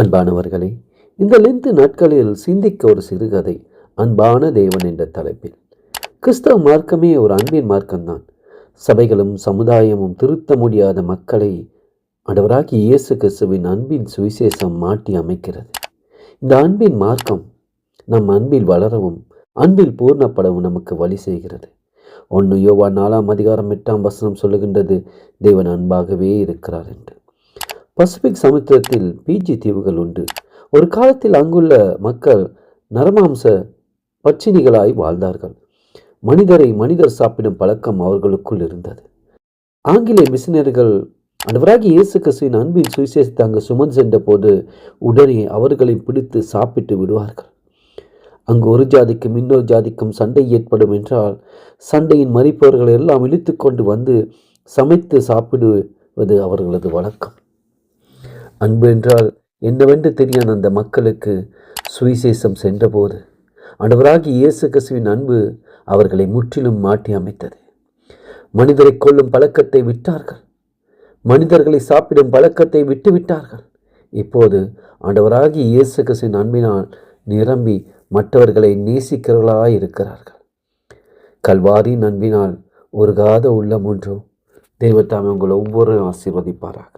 அன்பானவர்களே, இந்த லெந்து நாட்களில் சிந்திக்க ஒரு சிறுகதை. அன்பான தேவன் என்ற தலைப்பில். கிறிஸ்தவ மார்க்கமே ஒரு அன்பின் மார்க்கம்தான். சபைகளும் சமுதாயமும் திருத்த முடியாத மக்களை ஆண்டவராகிய இயேசு கிறிஸ்துவின் அன்பின் சுவிசேஷம் மாற்றி அமைக்கிறது. இந்த அன்பின் மார்க்கம் நம் அன்பில் வளரவும் அன்பில் பூர்ணப்படவும் நமக்கு வழி செய்கிறது. 1 யோவான் 4:8 சொல்லுகின்றது, தேவன் அன்பாகவே இருக்கிறார் என்று. பசிபிக் சமுத்திரத்தில் பிஜி தீவுகள் உண்டு. ஒரு காலத்தில் அங்குள்ள மக்கள் நரமாம்ச பச்சினிகளாய் வாழ்ந்தார்கள். மனிதர் சாப்பிடும் பழக்கம் அவர்களுக்குள் இருந்தது. ஆங்கிலேய மிஷினரிகள் ஆண்டவராகிய இயேசு கிறிஸ்துவின் அன்பின் சுவிசேஷத்தை அங்கு சுமந்து சென்ற போது உடனே அவர்களை பிடித்து சாப்பிட்டு விடுவார்கள். அங்கு ஒரு ஜாதிக்கும் இன்னொரு ஜாதிக்கும் சண்டை ஏற்படும் என்றால் சண்டையின் மறிப்பவர்கள் எல்லாம் இழுத்து கொண்டு வந்து சமைத்து சாப்பிடுவது அவர்களது வழக்கம். அன்பு என்றால் என்னவென்று தெரியாத அந்த மக்களுக்கு சுவிசேஷம் சென்றபோது ஆண்டவராகிய இயேசு கிறிஸ்துவின் அன்பு அவர்களை முற்றிலும் மாற்றி அமைத்தது. மனிதரை கொல்லும் பழக்கத்தை விட்டார்கள். மனிதர்களை சாப்பிடும் பழக்கத்தை விட்டுவிட்டார்கள். இப்போது ஆண்டவராகிய இயேசு கிறிஸ்துவின் அன்பினால் நிரம்பி மற்றவர்களை நேசிக்கிறவர்களாய் இருக்கிறார்கள். கல்வாரியின் அன்பினால் உருகாத உள்ளம் ஒன்றும். தெய்வத்தாமே உங்களை ஒவ்வொரு ஆசீர்வதிப்பாராக.